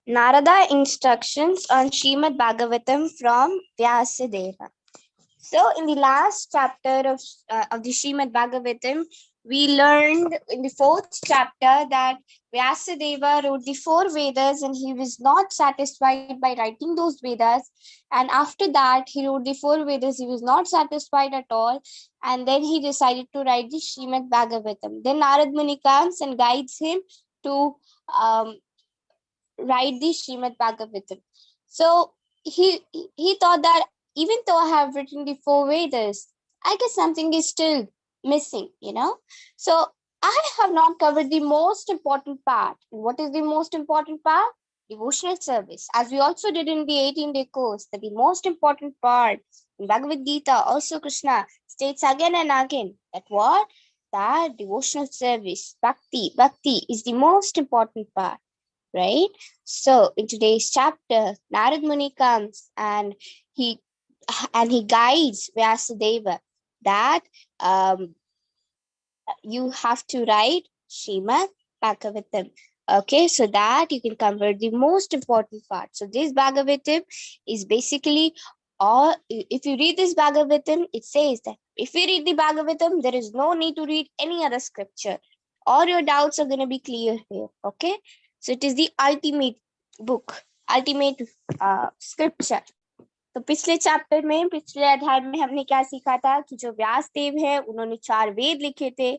Narada instructions on Shrimad Bhagavatam from Vyasadeva. So, in the last chapter of the Shrimad Bhagavatam, we learned in the fourth chapter that Vyasadeva wrote the four Vedas and he was not satisfied by writing those Vedas. And after that, he wrote the four Vedas. He was not satisfied at all. And then he decided to write the Shrimad Bhagavatam. Then Narad Muni comes and guides him to um, write the Shrimad Bhagavatam. So he thought that even though I have written the four Vedas, I guess something is still missing, So I have not covered the most important part. And what is the most important part? Devotional service. As we also did in the 18-day course, that the most important part in Bhagavad Gita, also Krishna states again and again that what? That devotional service, bhakti. Bhakti is the most important part, right? So in today's chapter, Narad Muni comes and he guides Vyasadeva that you have to write Shrimad Bhagavatam. Okay, so that you can cover the most important part. So this Bhagavatam is basically all. If you read this Bhagavatam, it says that if you read the Bhagavatam, there is no need to read any other scripture. All your doubts are going to be clear here. Okay, so it is the ultimate book, ultimate scripture. तो पिछले chapter में पिछले अध्याय में हमने क्या सीखा था कि जो व्यास देव है उन्होंने 4 वेद लिखे थे,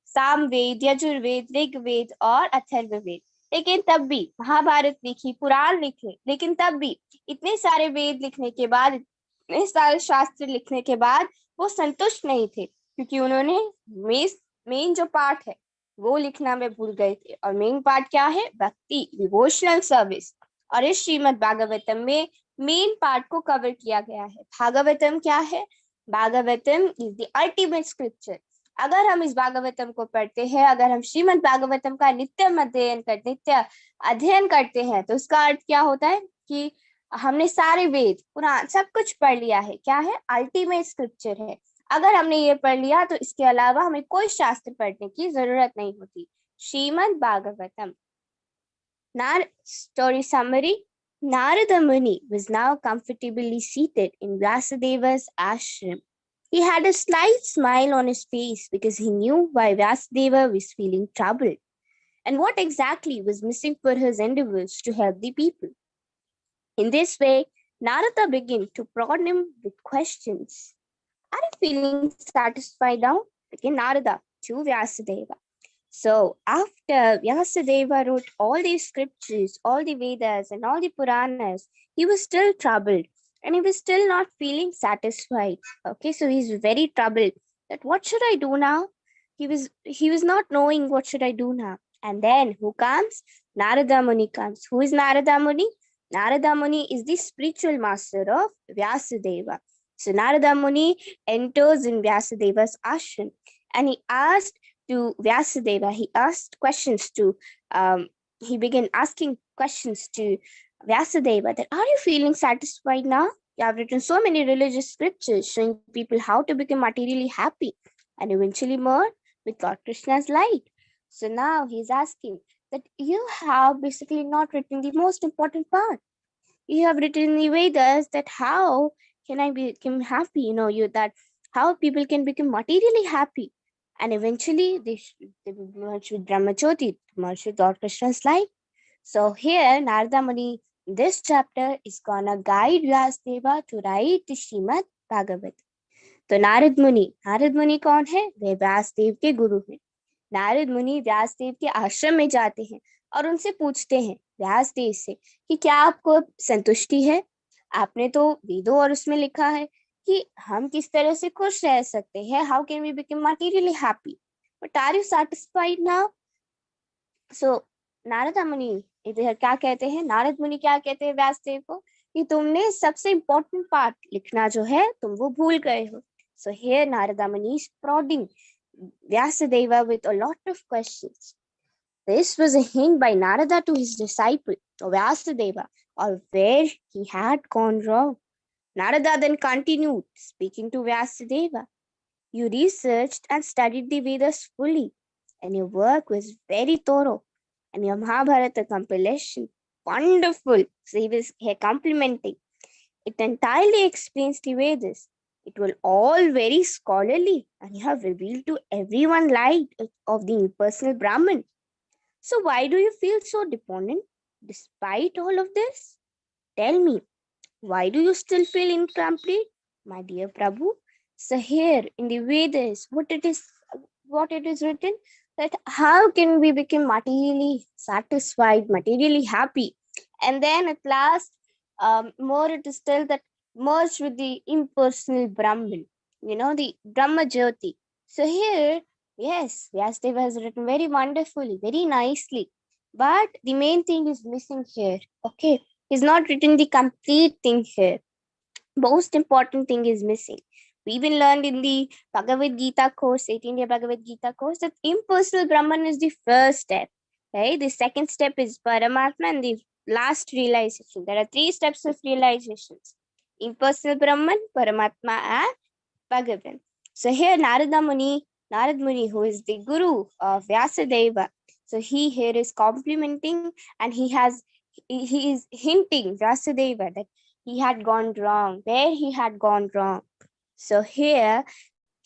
सामवेद, यजुर्वेद, ऋग्वेद और अथर्ववेद। लेकिन तब भी महाभारत लिखी, पुराण लिखे, लेकिन तब भी इतने सारे वेद लिखने के बाद, इतने सारे शास्त्र लिखने के बाद वो संतुष्ट नहीं थे, क्योंकि उन्होंने मेन जो पार्ट है वो लिखना में भूल गए थे। और मेन पार्ट क्या है? भक्ति, डिवोशनल सर्विस। और इस श्रीमद् भागवतम में मेन पार्ट को कवर किया गया है। भागवतम क्या है? Bhagavatam is the ultimate scripture. अगर हम इस भागवतम को पढ़ते हैं, अगर हम श्रीमद् भागवतम का नित्य अध्ययन करते हैं, तो उसका अर्थ क्या होता है कि हमने सारे वेद, पुराण, सब कुछ पढ़ लिया है। क्या है? अल्टीमेट स्क्रिप्चर है। अगर हमने ये पढ़ लिया तो इसके अलावा हमें कोई शास्त्र पढ़ने की जरूरत नहीं होती। Shrimad Bhagavatam. Story summary. Narada Muni was now comfortably seated in Vyasadeva's ashram. He had a slight smile on his face because he knew why Vyasadeva was feeling troubled and what exactly was missing for his endeavors to help the people. In this way, Narada began to prod him with questions. Are you feeling satisfied now? Again, Narada to Vyasadeva. So after Vyasadeva wrote all these scriptures, all the Vedas and all the Puranas, he was still troubled and he was still not feeling satisfied. Okay, so he's very troubled that what should I do now? He was not knowing what should I do now. And then who comes? Narada Muni comes. Who is Narada Muni? Narada Muni is the spiritual master of Vyasadeva. So Narada Muni enters in Vyasadeva's ashram and he asked to Vyasadeva, he asked questions to, he began asking questions to Vyasadeva that, are you feeling satisfied now? You have written so many religious scriptures showing people how to become materially happy and eventually more with Lord Krishna's light. So now he's asking that you have basically not written the most important part. You have written in the Vedas that how can I become happy? That how people can become materially happy. And eventually they will merge with Brahmajyoti, merge with Lord Krishna's light. So here Narada Muni, this chapter is gonna guide Vyasadeva to write the Shrimad Bhagavad. तो नारद मुनि कौन है? वे व्यासदेव के गुरु हैं। नारद मुनि व्यासदेव के आश्रम में जाते हैं और उनसे पूछते हैं व्यासदेव से कि क्या आपको संतुष्टि है? आपने तो वेदों और उसमें लिखा है कि हम किस तरह से खुश रह सकते हैं, how can we become materially happy, but are you satisfied now? So Narad Muni इधर क्या कहते हैं? नारद मुनि क्या कहते हैं व्यासदेव को कि तुमने सबसे इम्पोर्टेंट पार्ट लिखना जो है तुम वो भूल गए हो. So here Narada Muni is prodding Vyasadeva with a lot of questions. This was a hint by Narada to his disciple Vyasadeva, or where he had gone wrong. Narada then continued speaking to Vyasadeva. You researched and studied the Vedas fully, and your work was very thorough, and your Mahabharata compilation wonderful. So he was here complimenting. It entirely explains the Vedas. It will all very scholarly, and you have revealed to everyone light of the impersonal Brahman. So why do you feel so dependent despite all of this? Tell me, why do you still feel incomplete, my dear Prabhu? So here in the Vedas, what it is written, that how can we become materially satisfied, materially happy, and then at last, more it is still that merge with the impersonal Brahman, the Brahma Jyoti. So here, yes, Vyasdeva has written very wonderfully, very nicely, but the main thing is missing here. Okay, he's not written the complete thing here. Most important thing is missing. We will learn in the Bhagavad Gita course, 18-day Bhagavad Gita course, that impersonal Brahman is the first step. Okay, the second step is Paramatma, and the last realization. There are 3 steps of realizations: impersonal Brahman, Paramatma, and Bhagavan. So here Narad Muni, who is the guru of Vyasadeva, so he here is complimenting, and he is hinting Vyasadeva that he had gone wrong, where he had gone wrong. So here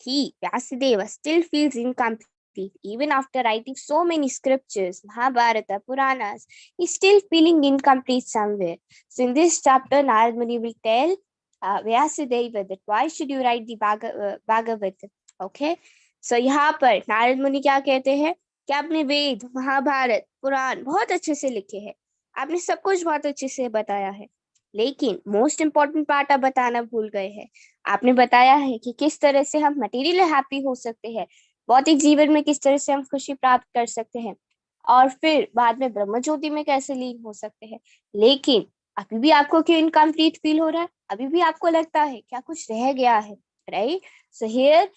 Vyasadeva, still feels incomplete. Even after writing so many scriptures, Mahabharata, Puranas, he's still feeling incomplete somewhere. So in this chapter, Narad Muni will tell Vyasadeva that why should you write the Bhagavatam? Okay. So यहाँ पर नारद मुनि क्या कहते हैं कि आपने वेद, महाभारत, पुराण बहुत अच्छे से लिखे हैं, आपने सब कुछ बहुत अच्छे से बताया है, लेकिन मोस्ट इम्पोर्टेंट पार्ट आप बताना भूल गए हैं. आपने बताया है कि किस तरह से हम मटेरियली हैप्पी हो सकते हैं, भौतिक जीवन में किस तरह से हम खुशी प्राप्त कर सकते हैं, और फिर बाद में ब्रह्म ज्योति में कैसे लीन हो सकते हैं. लेकिन अभी भी आपको क्यों इनकम्प्लीट फील हो रहा है? अभी भी आपको लगता है क्या कुछ रह गया है, राइट? सो हियर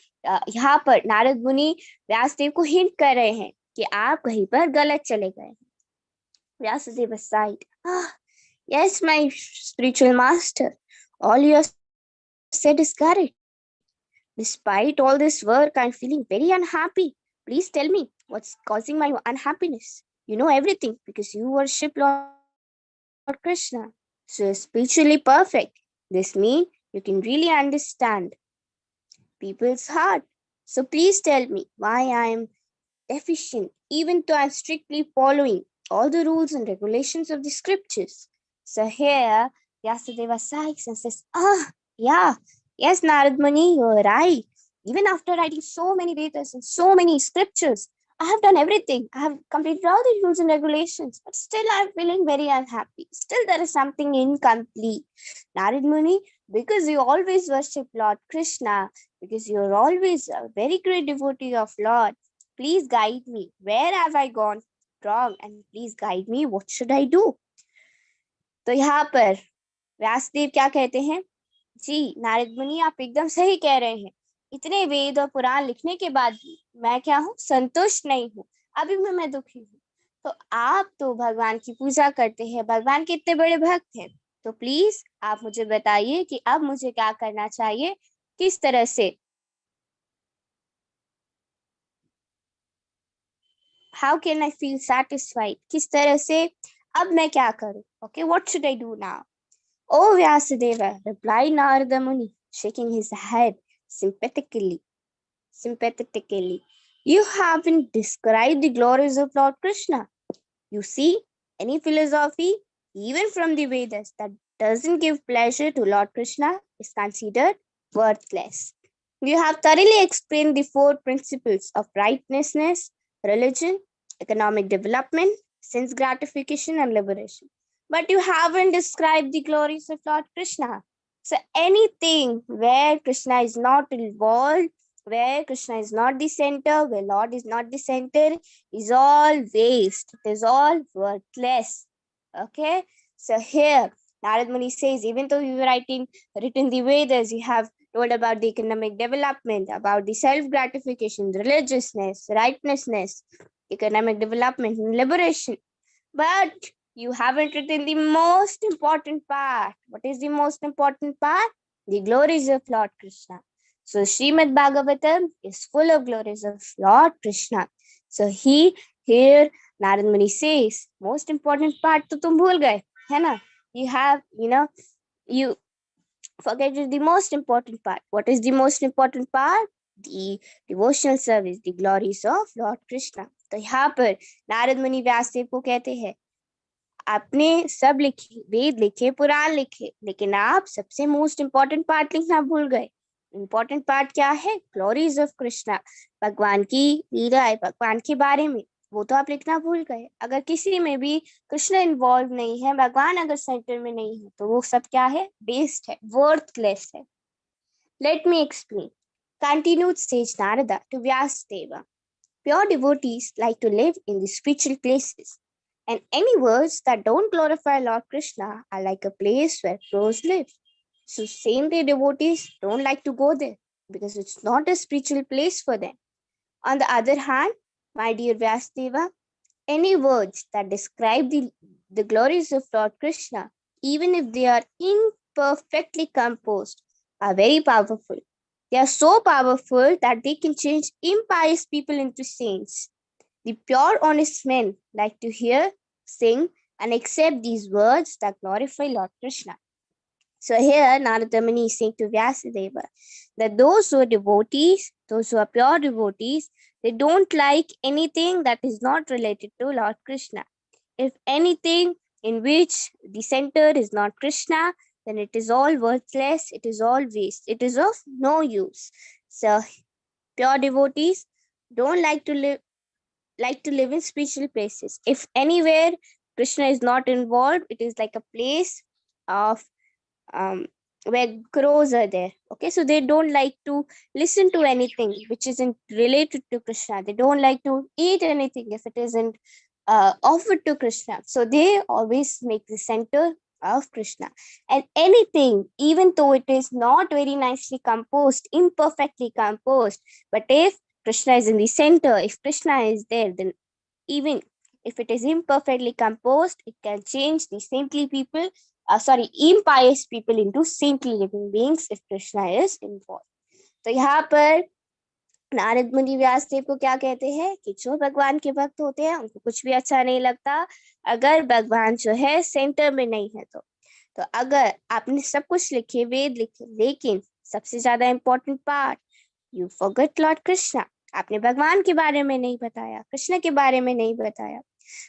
यहाँ पर नारद मुनि व्यासदेव को हिंट कर रहे हैं कि आप कहीं पर गलत चले गए हैं. Vyasadeva side, yes, my spiritual master, all you have said is correct. Despite all this work, I'm feeling very unhappy. Please tell me what's causing my unhappiness. You know everything because you worship Lord Krishna. So you're spiritually perfect. This means you can really understand people's heart. So please tell me why I'm deficient, even though I'm strictly following all the rules and regulations of the scriptures. So here, Vyasadeva sighs and says, yeah, yes, Narad Muni, you're right. Even after writing so many Vedas and so many scriptures, I have done everything. I have completed all the rules and regulations, but still I'm feeling very unhappy. Still there is something incomplete. Narad Muni, because you always worship Lord Krishna, because you're always a very great devotee of Lord, please guide me. Where have I gone wrong? And please guide me. What should I do? तो यहाँ पर व्यासदेव क्या कहते हैं? जी नारद मुनि, आप एकदम सही कह रहे हैं. इतने वेद और पुराण लिखने के बाद भी मैं क्या हूँ? संतुष्ट नहीं हूँ. अभी भी मैं दुखी हूँ. तो आप तो भगवान की पूजा करते हैं, भगवान के इतने बड़े भक्त हैं, तो प्लीज आप मुझे बताइए कि अब मुझे क्या करना चाहिए, किस तरह से, how can I feel satisfied? किस तरह से अब मैं क्या करूं? Okay, what should I do now? Oh Vyasadeva, replied Narada Muni, shaking his head sympathetically. You haven't described the glories of Lord Krishna. You see, any philosophy, even from the Vedas, that doesn't give pleasure to Lord Krishna is considered worthless. You have thoroughly explained the 4 principles of righteousness, religion, economic development, sense gratification, and liberation. But you haven't described the glories of Lord Krishna. So anything where Krishna is not involved, where Krishna is not the center, where Lord is not the center, is all waste. It is all worthless. Okay? So here, Narad Muni says, even though you written the Vedas, you have told about the economic development, about the self-gratification, religiousness, righteousness, economic development, and liberation. But you haven't written the most important part. What is the most important part? The glories of Lord Krishna. So Shrimad Bhagavatam is full of glories of Lord Krishna. So here Narad Muni says, most important part to tum bhul gaye, hai na? You forget the most important part. What is the most important part? The devotional service, the glories of Lord Krishna. तो यहाँ पर नारद मुनि व्यासदेव को कहते हैं, आपने सब लिखे, वेद लिखे, पुराण लिखे, लेकिन आप सबसे मोस्ट इंपॉर्टेंट पार्ट लिखना भूल गए. इंपॉर्टेंट पार्ट क्या है? ग्लोरीज ऑफ कृष्णा, भगवान की लीलाएं, भगवान के बारे में, वो तो आप लिखना भूल गए. अगर किसी में भी कृष्ण इन्वॉल्व नहीं है, भगवान अगर सेंटर में नहीं है, तो वो सब क्या है? वेस्ट है, वर्थलेस है. Let me explain. Continued sage Narada to Vyasdeva. Pure devotees like to live in the spiritual places, and any words that don't glorify Lord Krishna are like a place where crows live. So same way devotees don't like to go there because it's not a spiritual place for them. On the other hand, my dear Vyasdeva, any words that describe the glories of Lord Krishna, even if they are imperfectly composed, are very powerful. They are so powerful that they can change impious people into saints. The pure, honest men like to hear, sing, and accept these words that glorify Lord Krishna. So here, Narada Muni is saying to Vyasadeva that those who are devotees, those who are pure devotees, they don't like anything that is not related to Lord Krishna. If anything in which the center is not Krishna, then it is all worthless, it is all waste, it is of no use. So pure devotees don't like to live in spiritual places. If anywhere Krishna is not involved, it is like a place of where crows are there. Okay, so they don't like to listen to anything which isn't related to Krishna. They don't like to eat anything if it isn't offered to Krishna. So they always make the center of Krishna. And anything, even though it is not very nicely composed, imperfectly composed, but if Krishna is in the center, if Krishna is there, then even if it is imperfectly composed, it can change the impious people into saintly living beings if Krishna is involved. तो यहाँ पर नारद मुनि व्यासदेव को क्या कहते हैं कि जो भगवान के भक्त होते हैं उनको कुछ भी अच्छा नहीं लगता अगर भगवान जो है सेंटर में नहीं है. तो अगर आपने सब कुछ लिखे, वेद लिखे, लेकिन सबसे ज्यादा important part, you forgot Lord Krishna, आपने भगवान के बारे में नहीं बताया, कृष्ण के बारे में नहीं बताया,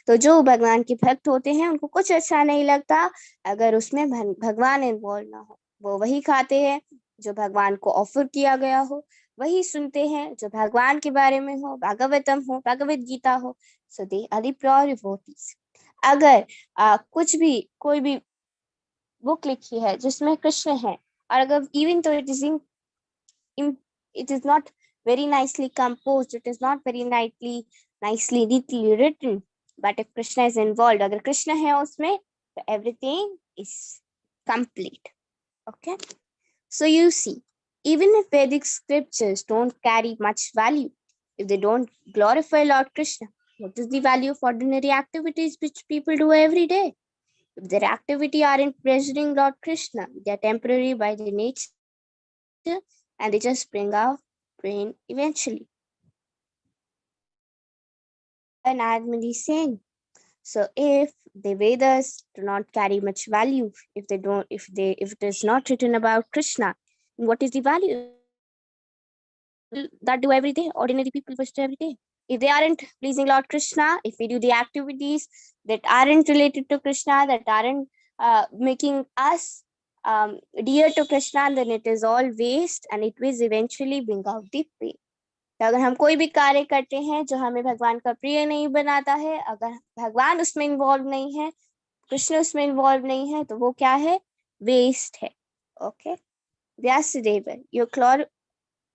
तो जो भगवान के भक्त होते हैं उनको कुछ अच्छा नहीं लगता अगर उसमें भगवान इन्वॉल्व ना हो. वो वही खाते हैं जो भगवान को ऑफर किया गया हो, वही सुनते हैं जो भगवान के बारे में हो, भागवतम हो, भगवद गीता हो. So they are the pure devotees. अगर कोई भी बुक लिखी है जिसमें कृष्ण है, और अगर इवन तो it is not very nicely composed, it is not very nicely neatly written, but if Krishna is involved, agar Krishna hai usme, so everything is complete. Okay, so you see, even if Vedic scriptures don't carry much value, if they don't glorify Lord Krishna, what is the value of ordinary activities which people do every day? If their activity aren't pleasuring Lord Krishna, they are temporary by their nature and they just bring out pain eventually. An admin is saying, so if the Vedas do not carry much value, if it is not written about Krishna, what is the value? People that do every day, ordinary people which do every day. If they aren't pleasing Lord Krishna, if we do the activities that aren't related to Krishna, that aren't making us dear to Krishna, then it is all waste and it will eventually bring out the pain. तो अगर हम कोई भी कार्य करते हैं जो हमें भगवान का प्रिय नहीं बनाता है, अगर भगवान उसमें इन्वॉल्व नहीं है, कृष्ण उसमें इन्वॉल्व नहीं है, तो वो क्या है? वेस्ट है. Okay, Vyasadeva, you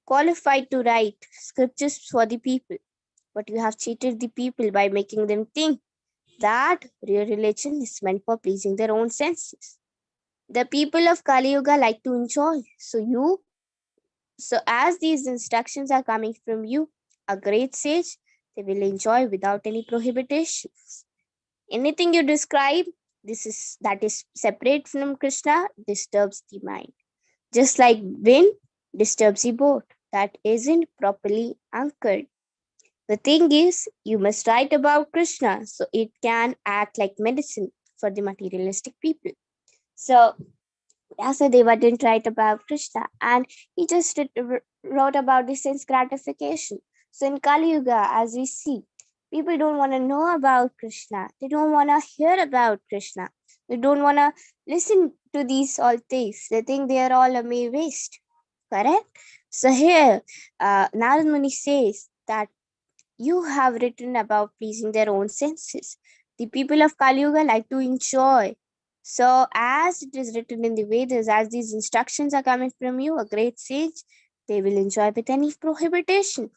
qualified to write scriptures for the people, but you have cheated the people by making them think that real religion is meant for pleasing their own senses. The people of Kali Yuga like to enjoy, so as these instructions are coming from you, a great sage, they will enjoy without any prohibitions. Anything you describe that is separate from Krishna disturbs the mind, just like wind disturbs the boat that isn't properly anchored. The thing is, you must write about Krishna so it can act like medicine for the materialistic people. So Vyasadeva didn't write about Krishna, and he just wrote about the sense gratification. So in Kali Yuga, as we see, people don't want to know about Krishna. They don't want to hear about Krishna. They don't want to listen to these all things. They think they are all a mere waste. Correct? So here, Narad Muni says that you have written about pleasing their own senses. The people of Kali Yuga like to enjoy. So, as it is written in the Vedas, as these instructions are coming from you, a great sage, they will enjoy with any prohibition.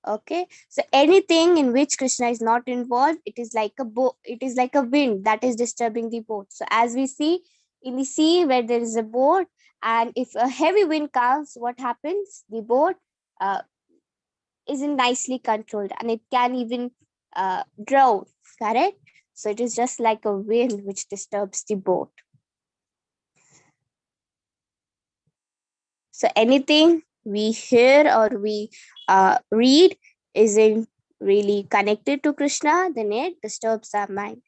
Okay, so anything in which Krishna is not involved, it is like a boat. It is like a wind that is disturbing the boat. So, as we see in the sea where there is a boat, and if a heavy wind comes, what happens? The boat uh, isn't nicely controlled and it can even drown, correct? So it is just like a wind which disturbs the boat. So anything we hear or we read isn't really connected to Krishna, then it disturbs our mind.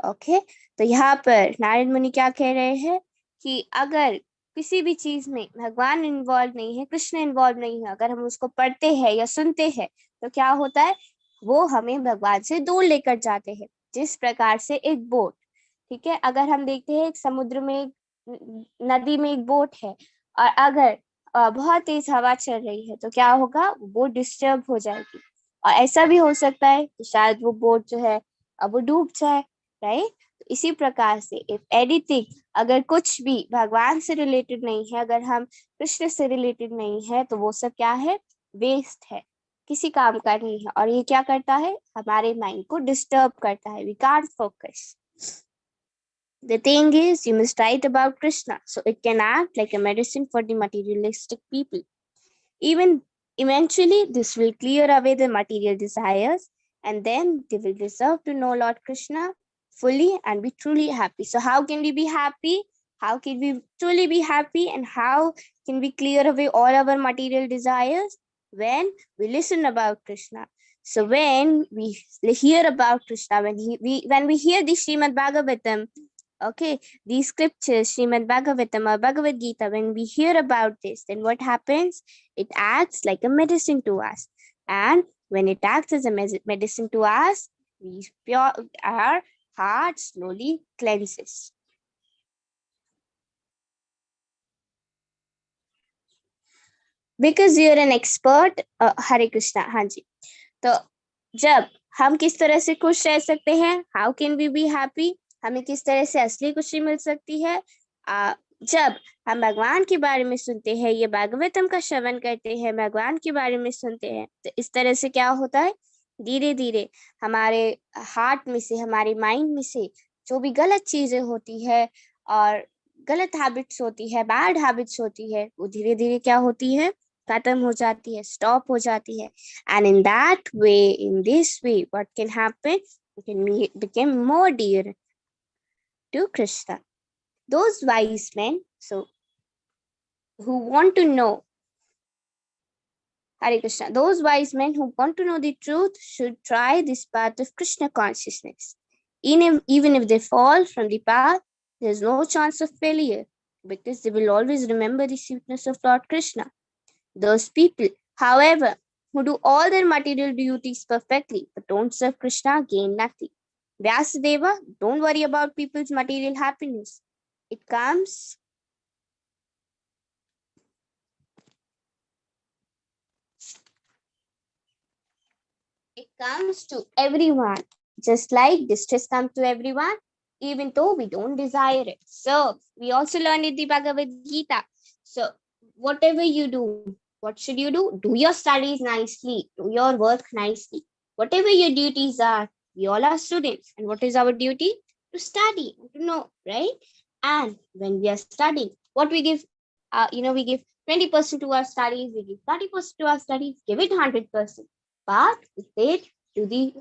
Okay, तो यहाँ पर नारद मुनि क्या कह रहे हैं कि अगर किसी भी चीज में भगवान इन्वॉल्व नहीं है, कृष्ण इन्वॉल्व नहीं है, अगर हम उसको पढ़ते हैं या सुनते हैं तो क्या होता है, वो हमें भगवान से दूर लेकर जाते हैं. जिस प्रकार से एक बोट, ठीक है, अगर हम देखते हैं एक समुद्र में, नदी में एक बोट है और अगर बहुत तेज हवा चल रही है तो क्या होगा, वो बोट डिस्टर्ब हो जाएगी और ऐसा भी हो सकता है कि शायद वो बोट जो है अब वो डूब जाए, राइट. तो इसी प्रकार से इफ एनीथिंग, अगर कुछ भी भगवान से रिलेटेड नहीं है, अगर हम कृष्ण से रिलेटेड नहीं है, तो वो सब क्या है, वेस्ट है, किसी काम का नहीं है और ये क्या करता है, हमारे माइंड को डिस्टर्ब करता है. We can't focus. The thing is, you must write about Krishna so it can act like a medicine for the materialistic people. Even eventually, this will clear away the material desires and then they will deserve to know Lord Krishna fully and be truly happy. So, how can we be happy? How can we truly be happy? And how can we clear away all our material desires? When we listen about Krishna. So, when we hear about Krishna, when we hear the Shrimad Bhagavatam, okay, these scriptures, Shrimad Bhagavatam or Bhagavad Gita, when we hear about this, then what happens? It acts like a medicine to us. And when it acts as a medicine to us, our heart slowly cleanses. Because you're an expert, Hare Krishna, हाँ जी. तो जब हम किस तरह से खुश रह सकते हैं, how can we be happy? हमें किस तरह से असली खुशी मिल सकती है, जब हम भगवान के बारे में सुनते हैं, ये भागवतम का श्रवण करते हैं, भगवान के बारे में सुनते हैं, तो इस तरह से क्या होता है, धीरे धीरे हमारे हार्ट में से, हमारे माइंड में से जो भी गलत चीजें होती है और गलत हैबिट्स होती है, बैड हैबिट्स होती है, वो धीरे धीरे क्या होती है, खत्म हो जाती है, स्टॉप हो जाती है. And in that way, in this way, what can happen, we can become more dear to Krishna. Those wise men, so who want to know, Hare Krishna, those wise men who want to know the truth should try this path of Krishna consciousness. Even if they fall from the path, there's no chance of failure because they will always remember the sweetness of Lord Krishna. Those people, however, who do all their material duties perfectly but don't serve Krishna gain nothing. Vyasadeva, don't worry about people's material happiness. It comes to everyone, just like distress comes to everyone, even though we don't desire it. So we also learn in the Bhagavad Gita. So whatever you do, what should you do? Do your studies nicely, do your work nicely. Whatever your duties are, we all are students. And what is our duty? To study, to know, right? And when we are studying, what we give, we give 20% to our studies, we give 30% to our studies, give it 100%. But we it to the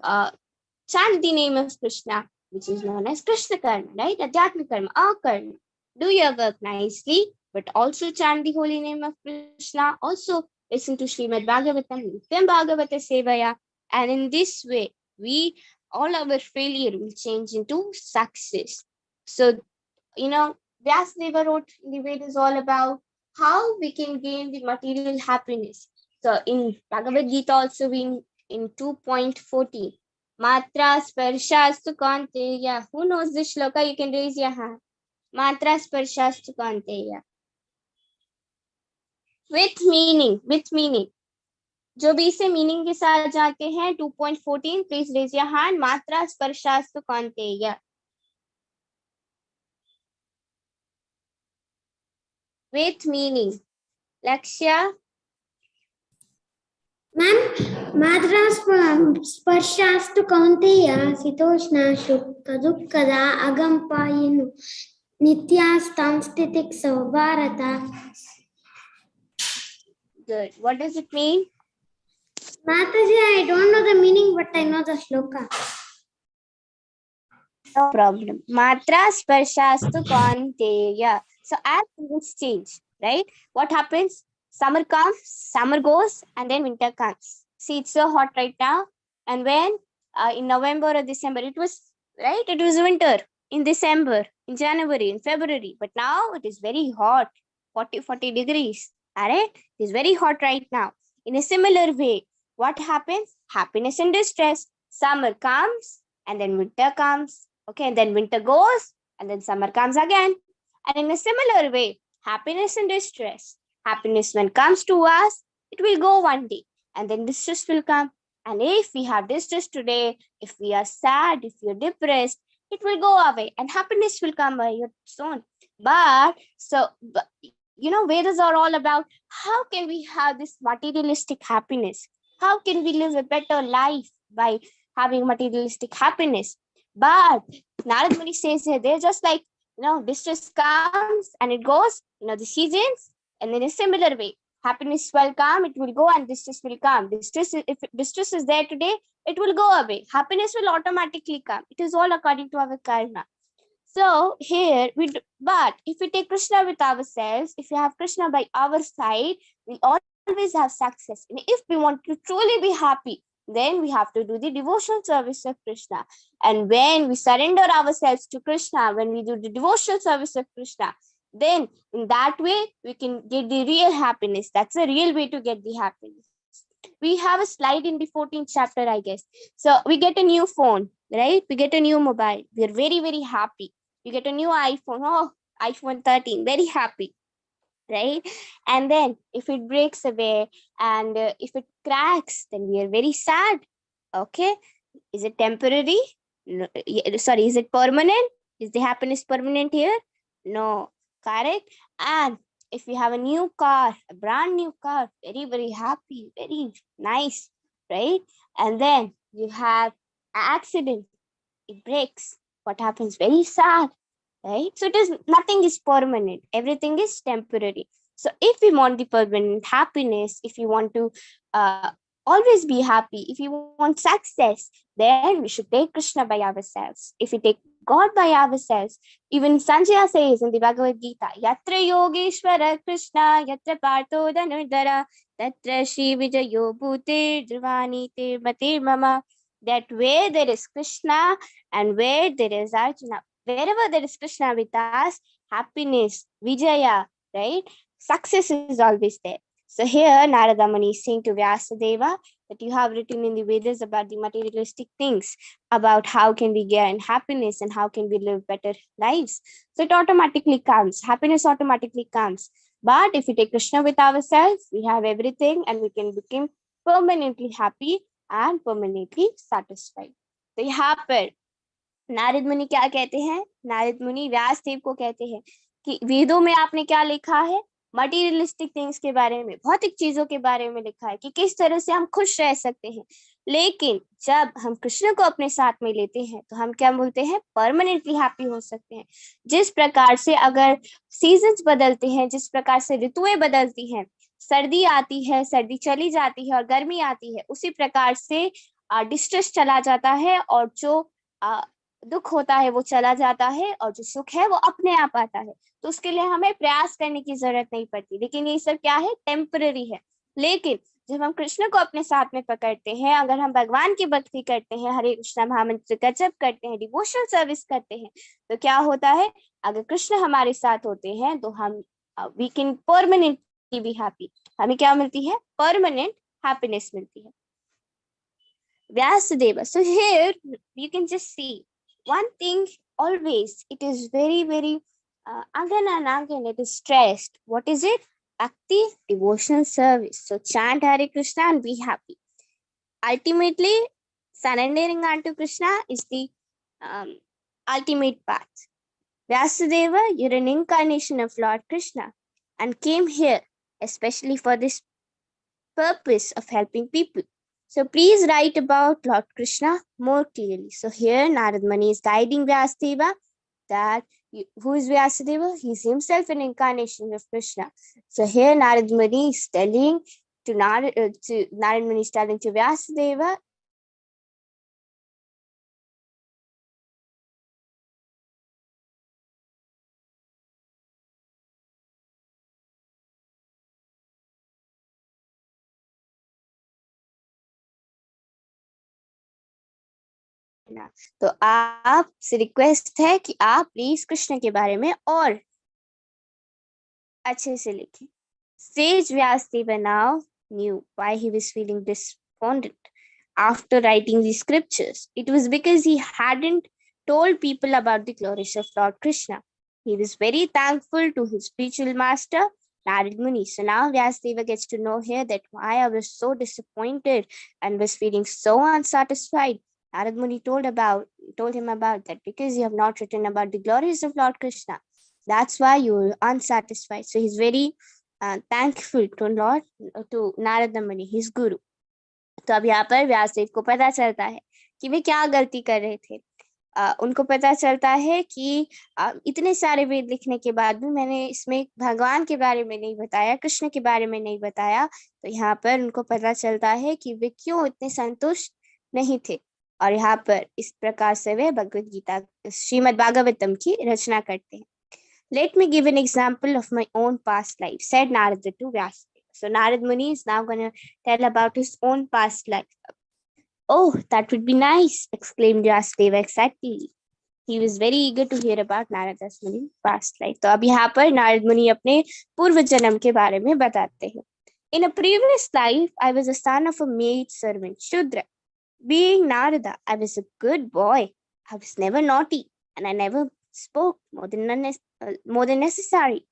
chant the name of Krishna, which is known as Krishna Karma, right? Adhyatma Karma, our Karma. Do your work nicely, but also chant the holy name of Krishna. Also listen to Shrimad Bhagavatam, Nityam Bhagavata Sevaya, and in this way, all our failure will change into success. So, Vyasadeva wrote in the Vedas all about how we can gain the material happiness. So, in Bhagavad Gita also in 2.14, Matra Sparshastu Kanteya. Who knows this shloka? You can raise your hand. Matra Sparshastu Kanteya. With meaning. जो भी इसे meaning के साथ जाते हैं 2.14 please raise your hand मात्रा स्पर्शास्तु कौन्तेय with meaning Lakshya Ma'am, Madra Sparshastu Kaunteya Sitoshna Shukta Dukkada Agampayinu Nityastam Stitikso Bharata. good. What does it mean? Mataji, I don't know the meaning, but I know the shloka. No problem. Matra sparshastu kaunteya. So as things change, right? What happens? Summer comes, summer goes, and then winter comes. See, it's so hot right now. And when in November or December, it was winter in December, in January, in February. But now it is very hot, 40 degrees. All right? It is very hot right now. In a similar way, what happens? Happiness and distress. Summer comes, and then winter comes. Okay, and then winter goes, and then summer comes again. And in a similar way, happiness and distress. Happiness when comes to us, it will go one day, and then distress will come. And if we have distress today, if we are sad, if we are depressed, it will go away, and happiness will come by its own. But Vedas are all about how can we have this materialistic happiness? How can we live a better life by having materialistic happiness? But Narada Muni says here, they're just like, distress comes and it goes, the seasons, and in a similar way, happiness will come, it will go, and distress will come. If distress is there today, it will go away. Happiness will automatically come. It is all according to our karma. So here, but if we take Krishna with ourselves, if we have Krishna by our side, we'll always have success. And if we want to truly be happy, then we have to do the devotional service of Krishna. And when we surrender ourselves to Krishna, when we do the devotional service of Krishna, then in that way, we can get the real happiness. That's the real way to get the happiness. We have a slide in the 14th chapter, I guess. So we get a new phone, right? We get a new mobile. We're very, very happy. You get a new iPhone. Oh, iPhone 13, very happy. Right? And then if it breaks away and if it cracks, then we are very sad. Okay. Is it temporary? No, sorry, is it permanent? Is the happiness permanent here? No. Correct. And if you have a new car, a brand new car, very, very happy, very nice, right? And then you have an accident, it breaks. What happens? Very sad, right? So nothing is permanent. Everything is temporary. So if we want the permanent happiness, if you want to always be happy, if you want success, then we should take Krishna by ourselves. If we take God by ourselves, even Sanjaya says in the Bhagavad Gita, Yatra Yogeshwara Krishna, Yatra Partho Dhanurdhara, Tatra Shri Vijayo Bhute Drvani Te Mate Mama, that where there is Krishna and where there is Arjuna, wherever there is Krishna with us, happiness, Vijaya, right? Success is always there. So here Narada Muni is saying to Vyasadeva that you have written in the Vedas about the materialistic things, about how can we gain happiness and how can we live better lives. So it automatically comes. Happiness automatically comes. But if we take Krishna with ourselves, we have everything and we can become permanently happy and permanently satisfied. तो यहाँ पर नारद मुनि क्या कहते हैं? नारद मुनि व्यासदेव को कहते हैं कि वेदों में आपने क्या लिखा है? मटीरियलिस्टिक थिंग्स के बारे में, भौतिक चीजों के बारे में लिखा है कि किस तरह से हम खुश रह सकते हैं. लेकिन जब हम कृष्ण को अपने साथ में लेते हैं तो हम क्या बोलते हैं? परमानेंटली हैप्पी हो सकते हैं. जिस प्रकार से अगर सीजन्स बदलते हैं, जिस प्रकार से ऋतुएं बदलती हैं, सर्दी आती है, सर्दी चली जाती है और गर्मी आती है, उसी प्रकार से डिस्ट्रेस चला जाता है और जो दुख होता है वो चला जाता है और जो सुख है वो अपने आप आता है. तो उसके लिए हमें प्रयास करने की जरूरत नहीं पड़ती. लेकिन ये सब क्या है? टेम्पररी है. लेकिन जब हम कृष्ण को अपने साथ में पकड़ते हैं, अगर हम भगवान की भक्ति करते हैं, हरे कृष्णा महामंत्र का जप करते हैं, डिवोशनल सर्विस करते हैं, तो क्या होता है, अगर कृष्ण हमारे साथ होते हैं तो हम we can permanently be happy. हमें क्या मिलती है, परमानेंट हैप्पीनेस मिलती है। Vyasadeva. So here you can just see one thing always. It is very again and again it is stressed. What is it? Active devotional service. So chant Hare Krishna and be happy. Ultimately, surrendering unto Krishna is the ultimate path. Vyasadeva, you're an incarnation of Lord Krishna and came here especially for this purpose of helping people. So please write about Lord Krishna more clearly. So here Narada Muni is guiding Vyasadeva that who is Vyasadeva? He is himself an incarnation of Krishna. So here Narada Muni is telling to Narada Muni is telling to Vyasadeva. तो आपसे request है कि आप please Krishna के बारे में और अच्छे से लिखें. Sage Vyasadeva now knew why he was feeling despondent after writing these scriptures. It was because he hadn't told people about the glories of Lord Krishna. He was very thankful to his spiritual master, Narada Muni. So now Vyasadeva gets to know here that why I was so disappointed and was feeling so unsatisfied. Narada Muni told him about that because you have not written about the glories of Lord Krishna. That's why you were unsatisfied. So he's very thankful to Narada Muni, his guru. तो अब यहाँ पर व्यासदेव को पता चलता है कि वे क्या गलती कर रहे थे. उनको पता चलता है कि इतने सारे वेद लिखने के बाद भी मैंने इसमें भगवान के बारे में नहीं बताया, कृष्ण के बारे में नहीं बताया. तो यहाँ पर उनको पता चलता है कि वे क्यों इतने संतुष्ट नहीं थे. और यहाँ पर इस प्रकार से वे भगवद गीता, श्रीमद् भागवतम की रचना करते हैं. Let me give an example of my own past life, said Narada to Vyasadeva. So Narad Muni is now going to tell about his own past life. Oh, that would be nice, exclaimed Vyasadeva excitedly. He was very eager to hear about Narada Muni's past life. तो अब यहाँ पर नारद मुनि अपने पूर्व जन्म के बारे में बताते हैं. In a previous life, I was a son of a maid servant, Shudra. Being Narada, I was a good boy. I was never naughty, and I never spoke more than necessary.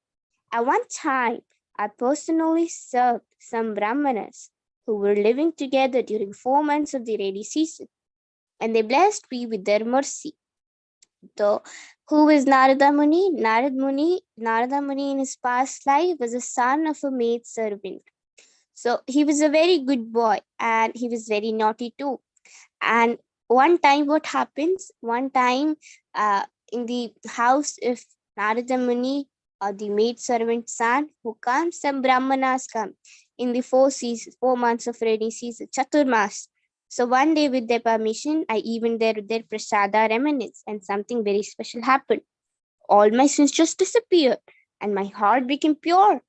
At one time, I personally served some brahmanas who were living together during 4 months of the rainy season, and they blessed me with their mercy. So, who is Narada Muni? Narada Muni in his past life was a son of a maid servant. So he was a very good boy, and he was very naughty too. And one time, what happens? One time, in the house of Narada Muni, or the maid servant son who comes, some brahmanas come in the 4 months of rainy season, Chaturmas. So one day, with their permission, I even their prasada remnants, and something very special happened. All my sins just disappeared, and my heart became pure.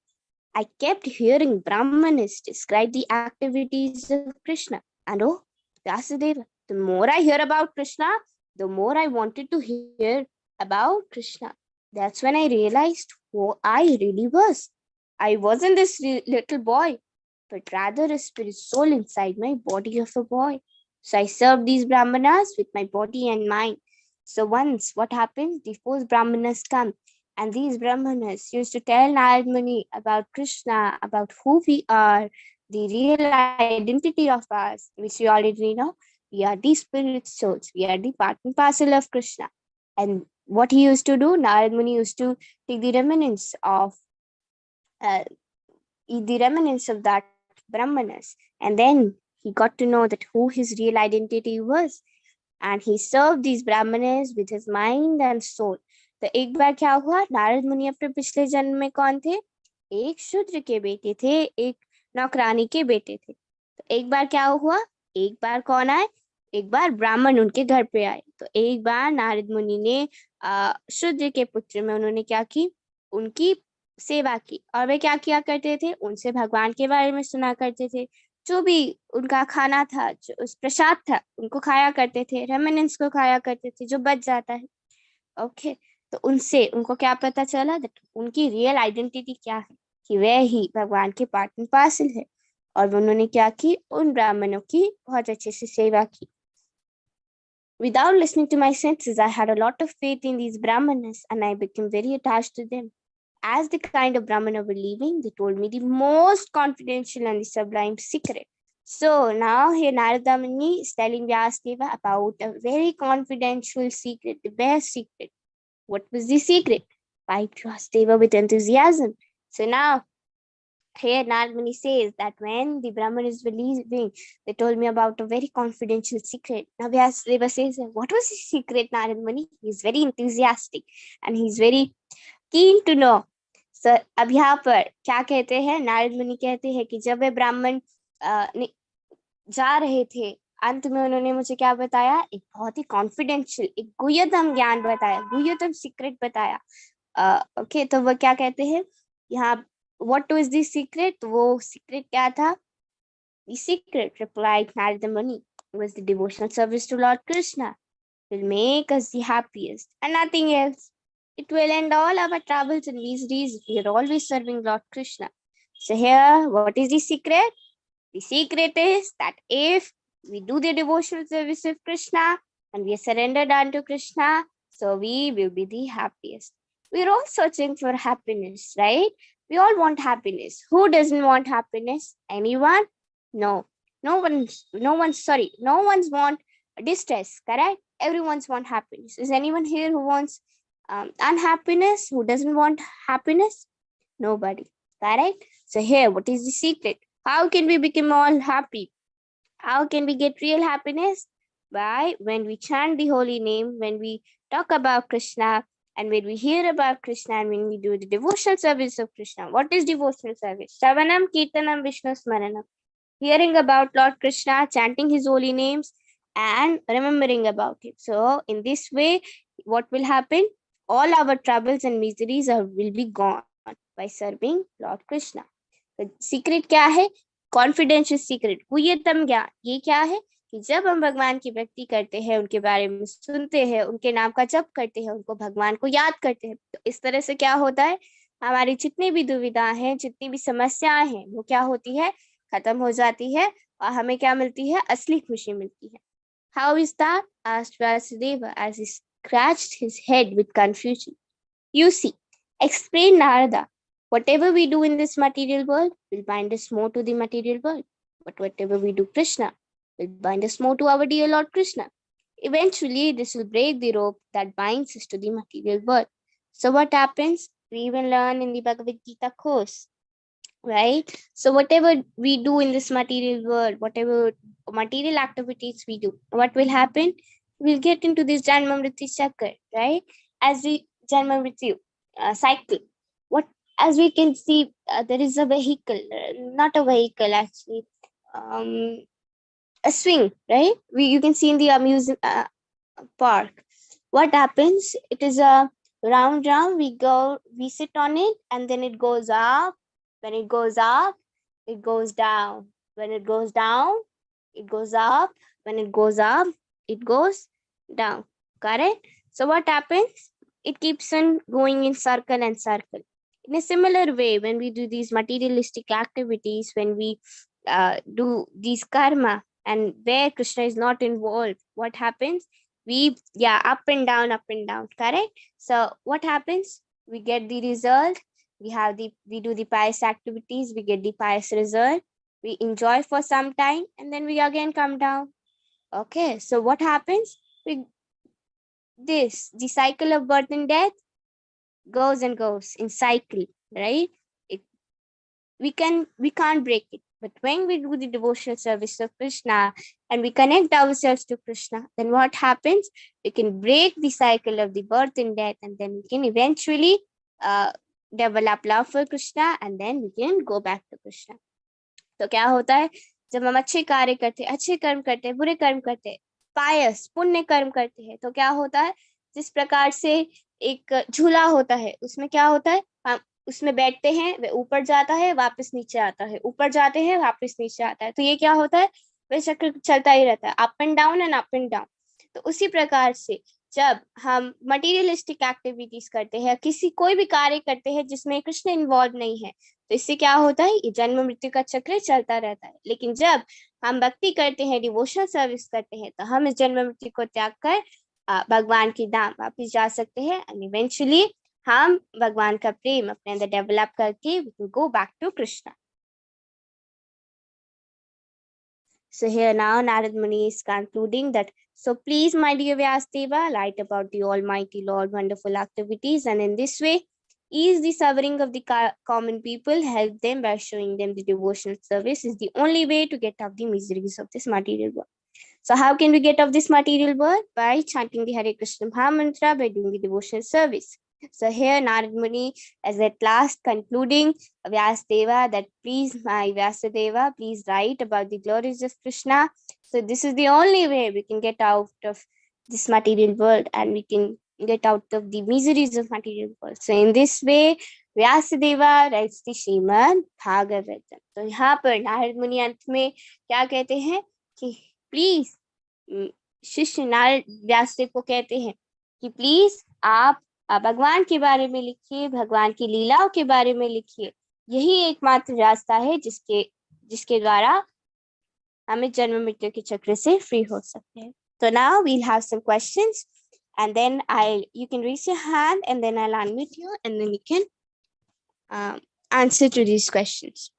I kept hearing brahmanas describe the activities of Krishna, and oh, Vyasadeva, the more I hear about Krishna, the more I wanted to hear about Krishna. That's when I realized who I really was. I wasn't this little boy, but rather a spirit soul inside my body of a boy. So I served these brahmanas with my body and mind. So once, what happened? The 4 brahmanas come, and these brahmanas used to tell Narad Muni about Krishna, about who we are, the real identity of us, which we already know. We are the spirit souls. We are the part and parcel of Krishna. And what he used to do, Narad Muni used to take the remnants of that brahmanas, and then he got to know that who his real identity was, and he served these brahmanas with his mind and soul. तो एक बार क्या हुआ, नारद मुनि अपने पिछले जन्म में कौन थे? एक शूद्र के बेटे थे, एक नौकरानी के बेटे थे. तो एक बार क्या हुआ, एक बार कौन आए? एक बार ब्राह्मण उनके घर पे आए. तो एक बार नारद मुनि ने शूद्र के पुत्र में उन्होंने क्या की, उनकी सेवा की, और वे क्या किया करते थे, उनसे भगवान के बारे में सुना करते थे, जो भी उनका खाना था, जो उस प्रसाद था, उनको खाया करते थे, रेमिनेंस को खाया करते थे, जो बच जाता है। ओके, तो उनसे उनको क्या पता चला, that उनकी रियल आइडेंटिटी क्या है, कि वह ही भगवान के पार्ट एंड पार्सल है। और उन्होंने क्या की, उन ब्राह्मणों की बहुत अच्छे से सेवा की। Without listening to my senses, I had a lot of faith in these brahmanas and I became very attached to them. As the kind of brahmana were leaving, they told me the most confidential and the sublime secret. So now here Narada Muni is telling Vyasdeva about a very confidential secret, the best secret. What was the secret? Piped Vyasdeva with enthusiasm. So now here Narada Muni says that when the Brahmanas were leaving, they told me about a very confidential secret. Now Vyasdeva says, what was the secret, Narada Muni? He's very enthusiastic and he's very keen to know. So अब यहाँ पर क्या कहते हैं, नारद मुनि कहते हैं कि जब वे ब्राह्मण जा रहे थे, अंत में उन्होंने मुझे क्या बताया, एक बहुत ही कॉन्फिडेंशियल, एक गुह्यतम ज्ञान बताया, गुह्यतम सीक्रेट बताया। ओके, तो वो क्या कहते हैं यहाँ, व्हाट वाज द सीक्रेट, वो सीक्रेट क्या था? The secret, replied Narada Muni, was the devotional service to Lord Krishna will make us the happiest and nothing else. It will end all our troubles and miseries if we are always serving Lord Krishna. So here, what is the secret? The secret is that if we do the devotional service of Krishna and we are surrendered unto Krishna, so we will be the happiest. We are all searching for happiness, right? We all want happiness. Who doesn't want happiness? Anyone? No. No one's want distress, correct? Everyone's want happiness. Is anyone here who wants unhappiness? Who doesn't want happiness? Nobody, correct? So here, what is the secret? How can we become all happy? How can we get real happiness? By when we chant the holy name, when we talk about Krishna, and when we hear about Krishna, and when we do the devotional service of Krishna. What is devotional service? Shavanam, Kirtanam, Vishnu Smaranam. Hearing about Lord Krishna, chanting his holy names, and remembering about him. So in this way, what will happen? All our troubles and miseries will be gone by serving Lord Krishna. The secret क्या है? Confidential secret. गुह्यतम ज्ञान, ये क्या है कि जब हम भगवान की भक्ति करते हैं, उनके बारे में सुनते हैं, उनके नाम का जप करते हैं, उनको भगवान को याद करते हैं, तो इस तरह से क्या होता है, हमारी जितनी भी दुविधाएं हैं, जितनी भी समस्याएं हैं, वो क्या होती है, खत्म हो जाती है, और हमें क्या मिलती है, असली खुशी मिलती है. How is that? Asked Vasudeva as he scratched his head with confusion. You see, explained Narada, whatever we do in this material world will bind us more to the material world. But whatever we do Krishna will bind us more to our dear Lord Krishna. Eventually, this will break the rope that binds us to the material world. So what happens? We even learn in the Bhagavad Gita Course, right? So whatever we do in this material world, whatever material activities we do, what will happen? We'll get into this Janma Mrityu Chakra, right? As we Janma Mrityu cycle, what, as we can see, there is a vehicle, not a vehicle actually, a swing, right? You can see in the amusement park. What happens? It is a round. We sit on it, and then it goes up. When it goes up, it goes down. When it goes down, it goes up. When it goes up, it goes down. Correct? So what happens? It keeps on going in circle and circle. In a similar way, when we do these materialistic activities, when we do these karma, and where Krishna is not involved, what happens? We, up and down, correct? So what happens? We get the result. We do the pious activities, we get the pious result, we enjoy for some time, and then we again come down. Okay, so what happens? The cycle of birth and death goes and goes in cycle, right? We can't break it. But when we do the devotional service of Krishna and we connect ourselves to Krishna, then what happens? We can break the cycle of the birth and death, and then we can eventually develop love for Krishna, and then we can go back to Krishna. तो क्या होता है, जब हम अच्छे कार्य करते हैं, अच्छे कर्म करते हैं, बुरे कर्म करते हैं, पायस पुण्य कर्म करते हैं, तो क्या होता है, जिस प्रकार से एक झूला होता है, उसमें क्या होता है, हम उसमें बैठते हैं, वह ऊपर जाता है वापस नीचे आता है, ऊपर जाते हैं वापस नीचे आता है। तो ये क्या होता है, वह चक्र चलता ही रहता है, up and down and up and down. तो उसी प्रकार से जब हम मटीरियलिस्टिक एक्टिविटीज करते हैं, कोई भी कार्य करते हैं जिसमें कृष्ण इन्वॉल्व नहीं है, तो इससे क्या होता है, ये जन्म मृत्यु का चक्र चलता रहता है। लेकिन जब हम भक्ति करते हैं, डिवोशनल सर्विस करते हैं, तो हम इस जन्म मृत्यु को त्याग कर भगवान की धाम वापिस जा सकते हैं, एंड इवेंचुअली हम भगवान का प्रेम अपने अंदर डेवलप करके we will go back to Krishna. So here now Narad Muni is concluding that, so please my dear Vyasdeva, write about the Almighty Lord wonderful activities, and in this way ease the suffering of the common people, help them by showing them the devotional service is the only way to get out the miseries of this material world. So how can we get off this material world? By chanting the Hare Krishna Maha Mantra, by doing the devotional service. So here Narad Muni is at last concluding Vyasdeva that please my Vyasadeva, please write about the glories of Krishna. So this is the only way we can get out of this material world and we can get out of the miseries of material world. So in this way Vyasadeva writes the Shrimad Bhagavatam. तो यहाँ पर नारद मुनि अंत में क्या कहते हैं कि प्लीज, शिष्य नारद व्यासदेव को कहते हैं कि प्लीज आप भगवान के बारे में लिखिए, भगवान की लीलाओं के बारे में लिखिए। यही एकमात्र रास्ता है जिसके द्वारा हमें जन्म मृत्यु के चक्र से फ्री हो सकते हैं। So now we'll have some questions and then you can raise your hand and then I'll unmute you and then you can answer to these questions.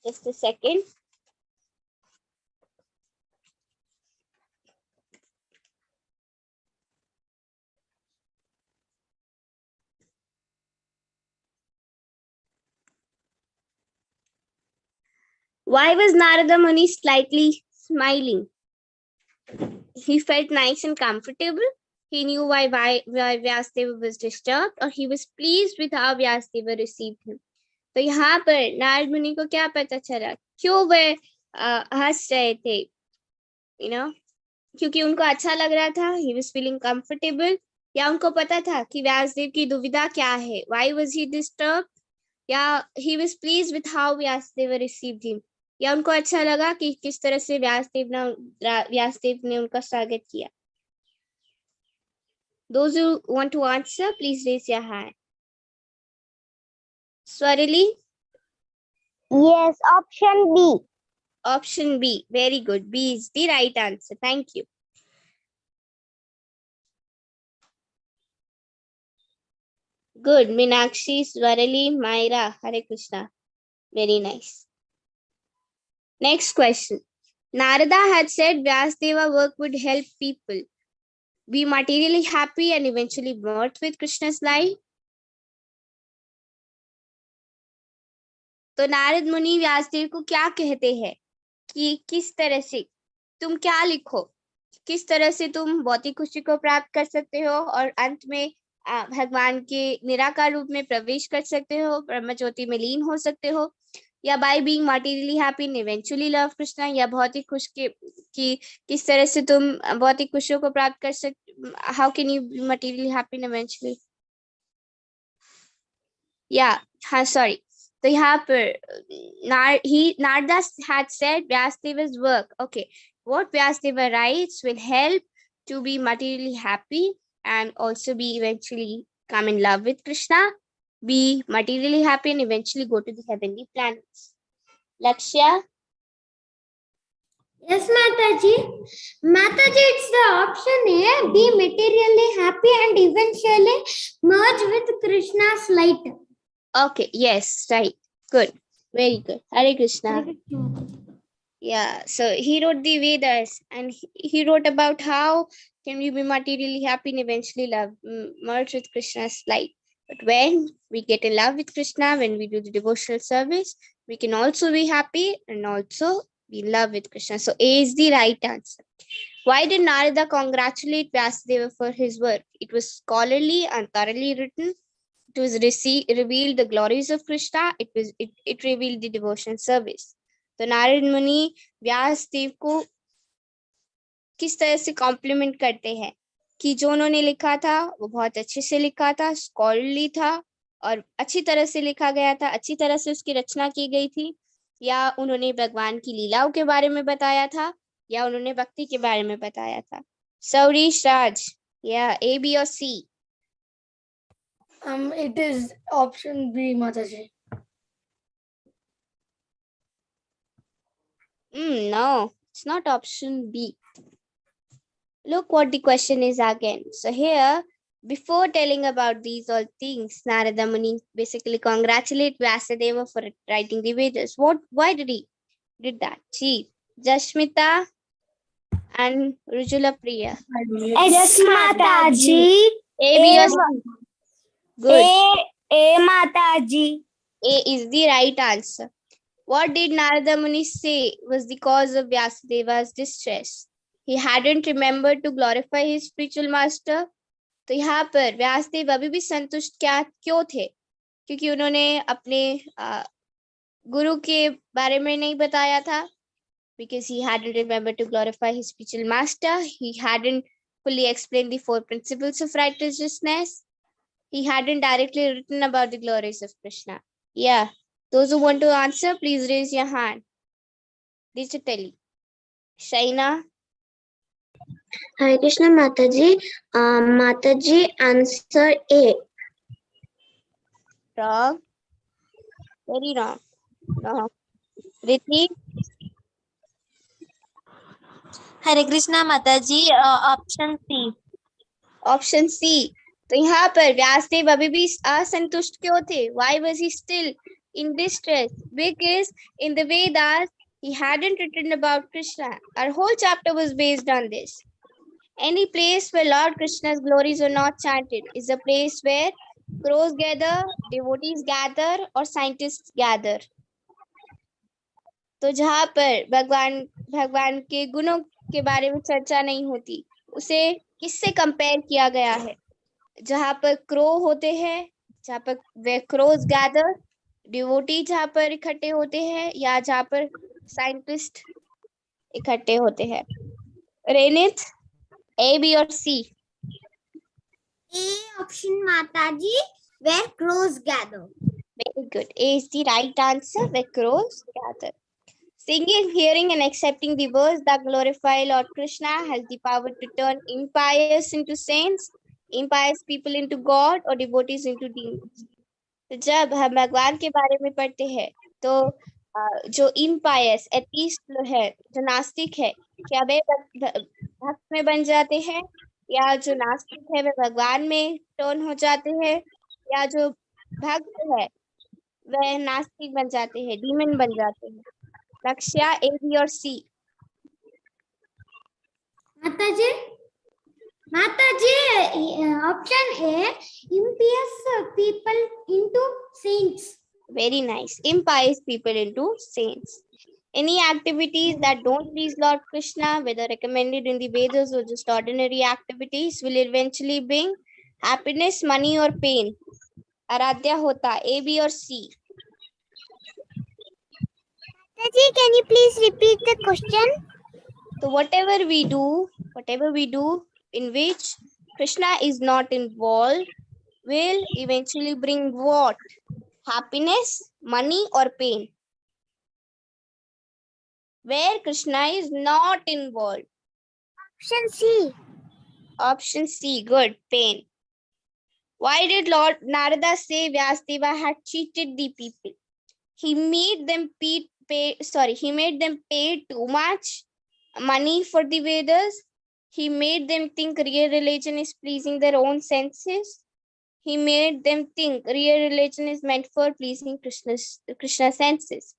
Just a second. Why was Narada Muni slightly smiling? He felt nice and comfortable. He knew why Vyasdeva was disturbed, or he was pleased with how Vyasdeva received him. तो यहाँ पर नारद मुनि को क्या पता चला क्यों वे हंस रहे थे, क्योंकि उनको अच्छा लग रहा था, he was feeling comfortable, या उनको पता था कि व्यासदेव की दुविधा क्या है, why was he disturbed, या he was pleased with how Vyasdeva received him, या उनको अच्छा लगा कि किस तरह से व्यासदेव ने उनका स्वागत किया. Those who want to answer, please raise your hand. Swarali? Yes, option B. Option B. Very good. B is the right answer. Thank you. Good. Meenakshi, Swarali, Myra, Hare Krishna. Very nice. Next question. Narada had said Vyasdeva work would help people be materially happy and eventually merge with Krishna's light. तो नारद मुनि व्यासदेव को क्या कहते हैं कि किस तरह से तुम क्या लिखो, किस तरह से तुम भौतिक खुशी को प्राप्त कर सकते हो और अंत में भगवान के निराकार रूप में प्रवेश कर सकते हो, ब्रह्म ज्योति में लीन हो सकते हो, या by being materially happy and eventually love Krishna, या भौतिक खुश की किस तरह से तुम भौतिक खुशियों को प्राप्त कर सकते, how can you be materially happy and eventually, yeah हाँ सॉरी. तो यहाँ पर Narada had said Vyasadeva's work. Okay, what Vyasadeva writes will help to be materially happy and also be eventually come in love with Krishna, be materially happy and eventually go to the heavenly planets. Lakshya? Yes, Mataji. Mataji, it's the option A, be materially happy and eventually merge with Krishna's light. Okay, yes, right. Good. Very good. Hare Krishna. Yeah, so he wrote the Vedas and he wrote about how can we be materially happy and eventually merge with Krishna's light. But when we get in love with Krishna, when we do the devotional service, we can also be happy and also be in love with Krishna. So A is the right answer. Why did Narada congratulate Vyasadeva for his work? It was scholarly and thoroughly written. It was revealed the glories of Krishna. It revealed the devotion service. तो नारद मुनि व्यास देव को किस तरह से complement करते हैं कि जो उन्होंने लिखा था वो बहुत अच्छे से लिखा था, स्कॉलरली था और अच्छी तरह से लिखा गया था, अच्छी तरह से उसकी रचना की गई थी, या उन्होंने भगवान की लीलाओं के बारे में बताया था, या उन्होंने भक्ति के बारे में बताया था. सौरीश राज, या A, B और C? It is option B, Mataji. No, it's not option B. Look what the question is again. So here, before telling about these all things, Narada Muni basically congratulate Vyasadeva for writing the Vedas. Why did he did that? See, Jashmita and Rujula Priya. Yes, Mataji. A, B or C? Good. A, Mataji. A is the right answer. What did Narada Muni say was the cause of Vyasadeva's distress? He hadn't remembered to glorify his spiritual master. तो यहाँ पर व्यासदेव अभी भी संतुष्ट क्यों थे? क्योंकि उन्होंने अपने गुरु के बारे में नहीं बताया था. Because he hadn't remembered to glorify his spiritual master. He hadn't fully explained the 4 principles of righteousness. He hadn't directly written about the glories of Krishna. Yeah. Those who want to answer, please raise your hand. Digitally. Shaina? Hare Krishna, Mataji. Mataji, answer A. Wrong. Very wrong. No. Ritik? Hare Krishna Mataji, option C. Option C. तो यहाँ पर व्यासदेव अभी भी असंतुष्ट क्यों थे? Why was he still in distress? Because in the Vedas, he hadn't written about Krishna. Our whole chapter was based on this. Any place where Lord Krishna's glories are not chanted is a place where crows gather, devotees gather, or scientists gather. तो जहाँ पर भगवान के गुणों के बारे में चर्चा नहीं होती, उसे किससे कंपेयर किया गया है? जहाँ पर क्रो होते हैं, जहाँ पर वे क्रोज गैदर, डिवोटी जहाँ पर इकट्ठे होते हैं, या जहाँ पर साइंटिस्ट इकट्ठे होते हैं. रेनित, A, B और C? A option, Mataji, where crows gather. Very good. A is the right answer, where crows gather. Singing, hearing and accepting the words that glorify Lord Krishna has the power to turn impious into saints, impious people into God और devotees into demons. तो जब हम भगवान के बारे में पढ़ते हैं तो जो impious atheist है, जो नास्तिक है, क्या वे भक्त में बन जाते हैं, या जो नास्तिक है वे भगवान में टर्न हो जाते हैं, या जो भक्त है वे नास्तिक बन जाते हैं, डीमन बन जाते हैं? लक्ष्या, A, B और C? Mataji, option A, impious people into saints. Very nice. Impious people into saints. Any activities that don't please Lord Krishna, whether recommended in the Vedas or just ordinary activities, will eventually bring happiness, money or pain? Aradhya Hota, A, B or C? Mataji, can you please repeat the question? So whatever we do in which Krishna is not involved will eventually bring what? Happiness, money or pain? Where Krishna is not involved. Option C. Option C, good, pain. Why did Lord Narada say Vyasadeva had cheated the people? He made them pay too much money for the Vedas. He made them think real religion is pleasing their own senses. He made them think real religion is meant for pleasing Krishna's senses.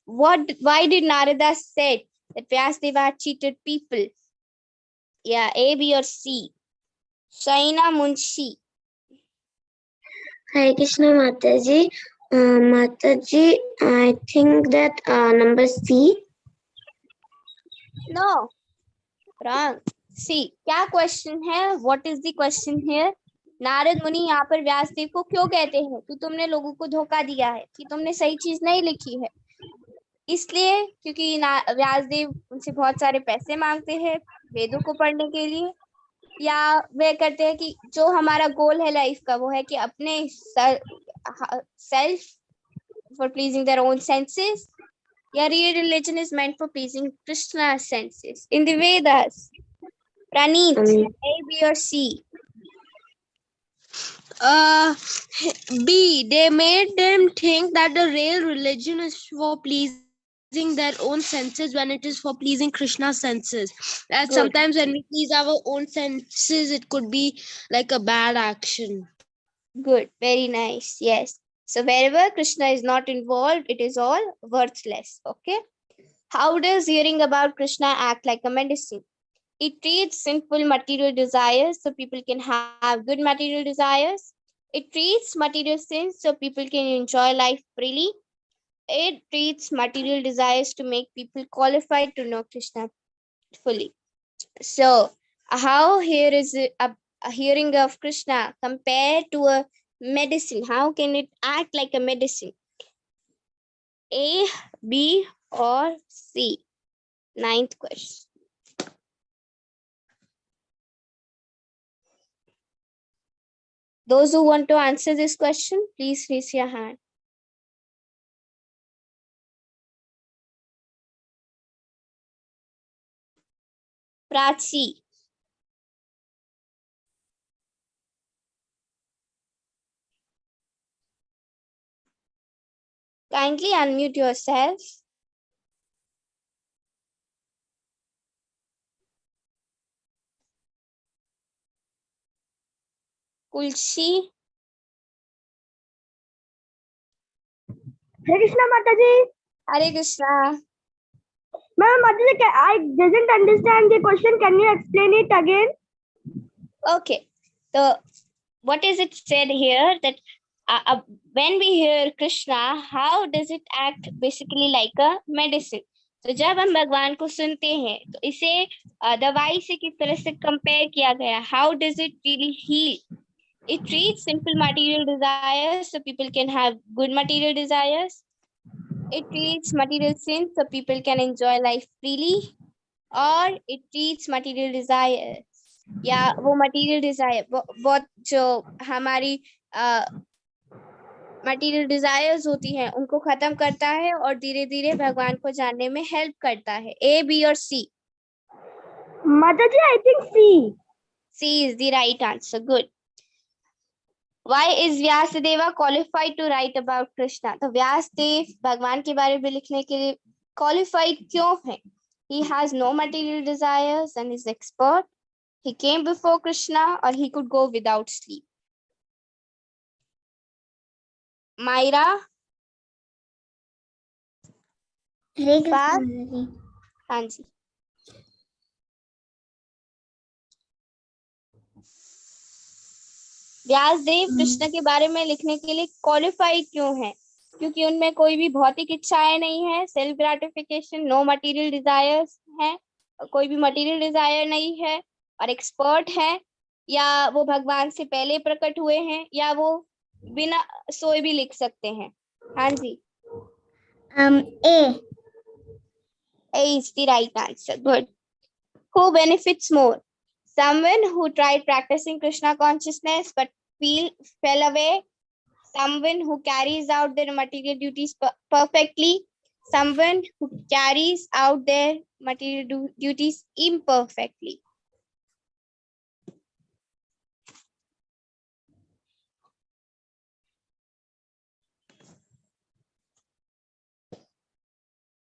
Why did Narada said that Vyasadeva had cheated people? Yeah, A, B or C? Shaina Munshi. Hare Krishna, Mataji. Mataji, I think that number C. No, wrong. See, क्या question है? What is the question here? Narad मुनि यहाँ पर व्यासदेव को क्यों कहते हैं कि तुमने लोगों को धोखा दिया है, कि तुमने सही चीज नहीं लिखी है? इसलिए क्योंकि व्यासदेव उनसे बहुत सारे पैसे मांगते हैं वेदों को पढ़ने के लिए, या वे करते हैं कि जो हमारा गोल है लाइफ का वो है कि अपने self for pleasing their own senses, या real religion is meant for pleasing Krishna's senses. In the Vedas, Praneet, A, B or C? B. They made them think that the real religion is for pleasing their own senses when it is for pleasing Krishna's senses. And Good. sometimes when we please our own senses, it could be like a bad action. Good, very nice. Yes. So wherever Krishna is not involved, it is all worthless. Okay. How does hearing about Krishna act like a medicine? It treats sinful material desires so people can have good material desires. It treats material sins so people can enjoy life freely. It treats material desires to make people qualified to know Krishna fully. So, how here is a hearing of Krishna compared to a medicine? How can it act like a medicine? A, B, or C? Ninth question. Those who want to answer this question, please raise your hand. Prachi. Kindly unmute yourself. Kulshi. Hare Krishna Mataji. Hare Krishna. Ma'am, Mataji, I didn't understand the question. Can you explain it again? Okay. So, what is it said here that when we hear Krishna, how does it act basically like a medicine? तो जब हम भगवान को सुनते हैं तो इसे दवाई से किस तरह से कंपेयर किया गया? How does it really heal? It treats simple material desires so people can have good material desires. It treats material sins so people can enjoy life freely. Or it treats material desires, या वो material desire बहुत जो हमारी material desires होती हैं उनको खत्म करता है और धीरे धीरे भगवान को जानने में help करता है. A, B or C? Mataji, I think C. C is the right answer. Good. Why is Vyasadeva qualified to write about Krishna? तो व्यासदेव भगवान के बारे में लिखने के लिए qualified क्यों है? He has no material desires and is expert. He came before Krishna, or he could go without sleep. Myra? Hare Krishna Fast? माताजी। हाँ जी. व्यासदेव कृष्ण के बारे में लिखने के लिए क्वालिफाइड क्यों है? क्योंकि उनमें कोई भी भौतिक इच्छाएं नहीं है, self gratification, no material desires है, कोई भी मटेरियल डिजायर नहीं है, और एक्सपर्ट है, या वो भगवान से पहले प्रकट हुए हैं, या वो बिना सोए भी लिख सकते हैं. हाँ जी. A. A is the right answer. Good. Who benefits more? Someone who tried practicing Krishna consciousness but fell away. Someone who carries out their material duties perfectly. Someone who carries out their material duties imperfectly.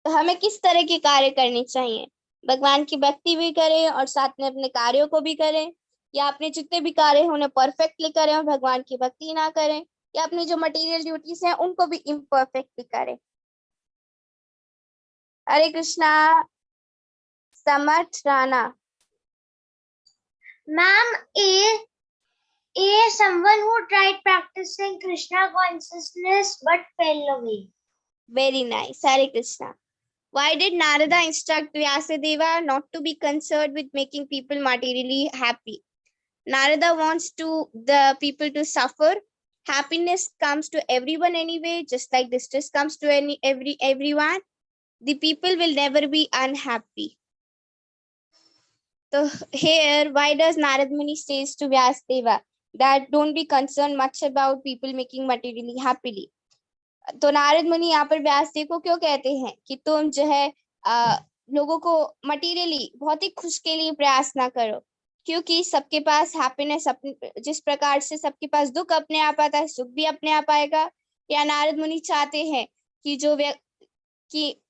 तो हमें किस तरह के कार्य करने चाहिए? भगवान की भक्ति भी करें और साथ में अपने कार्यों को भी करें, या अपने जितने भी कार्य हैं उन्हें परफेक्टली करें और भगवान की भक्ति ना करें, या अपनी जो मटेरियल ड्यूटीज हैं उनको भी इम्परफेक्टली करें. हरे कृष्णा. समर्थ Rana. Ma'am, A. Someone who tried practicing Krishna consciousness but fell away. Very nice. Hare Krishna. Why did Narada instruct Vyasadeva not to be concerned with making people materially happy? Narada wants the people to suffer. Happiness comes to everyone anyway, just like distress comes to everyone. The people will never be unhappy. So here, why does Narad Muni says to Vyasdeva that don't be concerned much about people making materially happily? तो नारद मुनि यहाँ पर व्यासदेव को क्यों कहते हैं कि तुम जो है लोगों को मटीरियली भौतिक खुश के लिए प्रयास ना करो, क्योंकि सबके पास हैप्पीनेस जिस प्रकार से सबके पास दुख अपने आप आता है, सुख भी अपने आप आएगा। या नारद मुनि चाहते हैं कि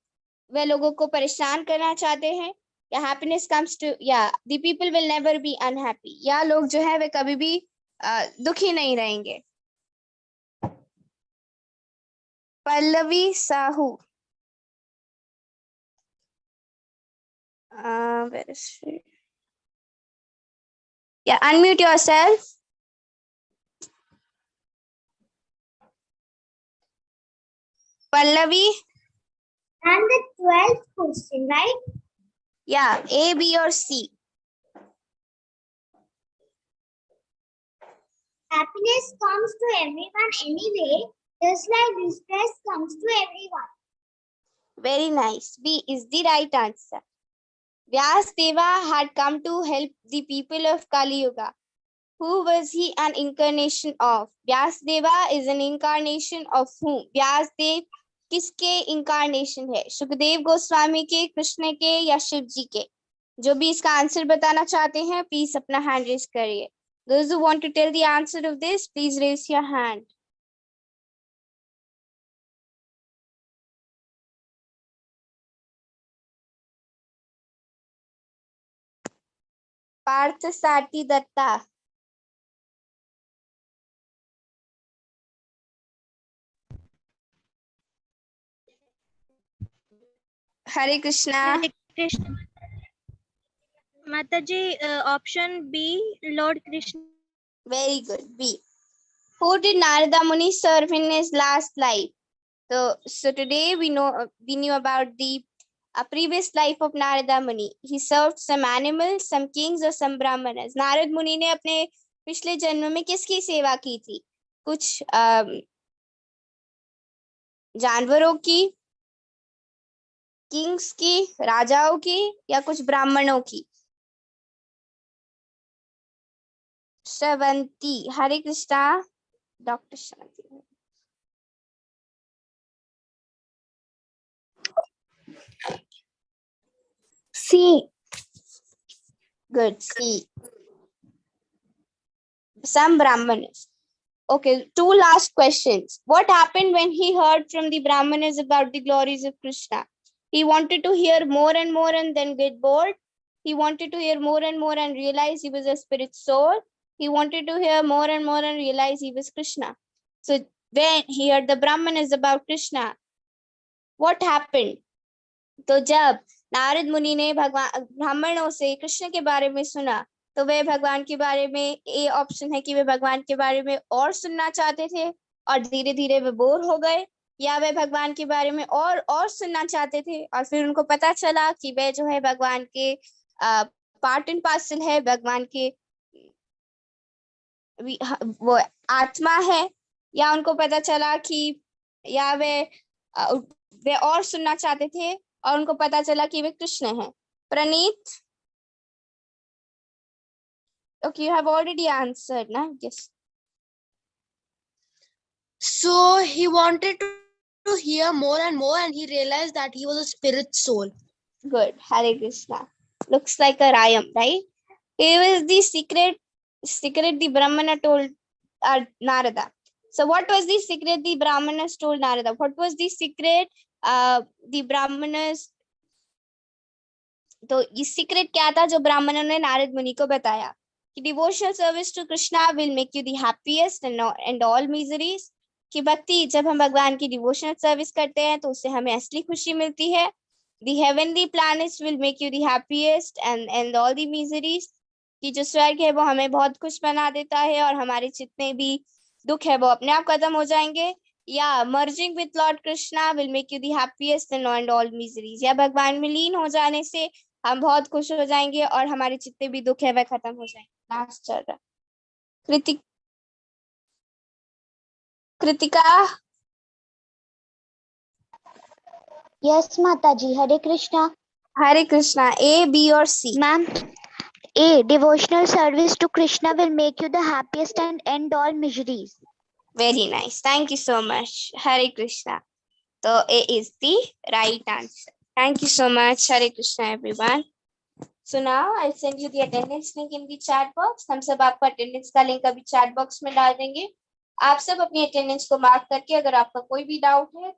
वे लोगों को परेशान करना चाहते हैं, या हैप्पीनेस कम्स टू या the people will never be unhappy, या लोग जो है वे कभी भी दुखी नहीं रहेंगे। Pallavi Sahu, where is she? Yeah, unmute yourself. Pallavi. And the 12th question, right? Yeah, A, B or C. Happiness comes to everyone anyway, just like distress comes to everyone. Very nice. B is the right answer. Vyasdeva had come to help the people of Kali Yuga. Who was he an incarnation of? Vyasdeva is an incarnation of whom? Vyasdev किसके incarnation है? सुखदेव गोस्वामी के, कृष्ण के या शिव जी के? जो भी इसका answer बताना चाहते हैं, प्लीज अपना हैंड रेज करिए. Those who want to tell the answer of this, please raise your hand. Partha Sati Datta. Hare Krishna. Hare Krishna. Mataji, option B, Lord Krishna. Very good. B. Who did Narada Muni serve in his last life? So today we knew about the previous life of Narada Muni. He served some animals, some kings or some brahmanas. Narad मुनि ने अपने पिछले जन्म में किसकी सेवा की थी? कुछ जानवरों की, किंग्स की, राजाओं की, या कुछ ब्राह्मणों की? Shravanti. Hare Krishna. Doctor Shravanti. C. Good. C. Some brahmanas. Okay, two last questions. What happened when he heard from the brahmanas about the glories of Krishna? He wanted to hear more and more and then get bored. He wanted to hear more and more and realize he was a spirit soul. He wanted to hear more and more and realize he was Krishna. So when he heard the brahmanas about Krishna, what happened? तो जब नारद मुनि ने ब्राह्मणों से कृष्ण के बारे में सुना, तो वे भगवान के बारे में, ए ऑप्शन है कि वे भगवान के बारे में और सुनना चाहते थे और धीरे धीरे वे बोर हो गए, या वे भगवान के बारे में और सुनना चाहते थे और फिर उनको पता चला कि वे जो है भगवान के पार्ट एंड पार्सल है, भगवान के वो आत्मा है, या उनको पता चला कि या वे और सुनना चाहते थे और उनको पता चला कि वे कृष्ण हैं? प्रणीत. Okay, you have already answered, na? Yes. So he wanted to hear more and more, and he realized that he was a spirit soul. Good. Hare Krishna. Looks like a rhyme, right? Here is the secret the Brahmana told Narada. So what was the secret the Brahmanas told Narada? What was the secret the Brahmanas? तो ये secret क्या था जो ब्राह्मणों ने नारद मुनि को बताया? कि devotional service to Krishna will make you the happiest and all miseries. कि भक्ति, जब हम भगवान की डिवोशनल सर्विस करते हैं तो उससे हमें असली खुशी मिलती है. The heavenly planets will make you the happiest and all the miseries. कि जो स्वर्ग है वो हमें बहुत खुश बना देता है और हमारे जितने भी दुख है वो अपने आप खत्म हो जाएंगे. या merging with Lord Krishna will make you the happiest and all miseries. या भगवान में लीन हो जाने से हम बहुत खुश हो जाएंगे और हमारे जितने भी दुख है वह खत्म हो जाएंगे। लास्ट चल रहा। Kritika. Yes, Mataji. Hare Krishna. हरे कृष्णा। ए, बी और सी। Ma'am, A. Devotional service to Krishna will make you the happiest and end all miseries. Very nice. Thank you so much. Hare Krishna. So A is the right answer. Thank you so much. Hare Krishna, everyone. So now I'll send you the attendance link in the chat box. हम सब आपको attendance का link अभी chat box में डाल देंगे। आप सब अपनी attendance को mark करके अगर आपका कोई भी doubt है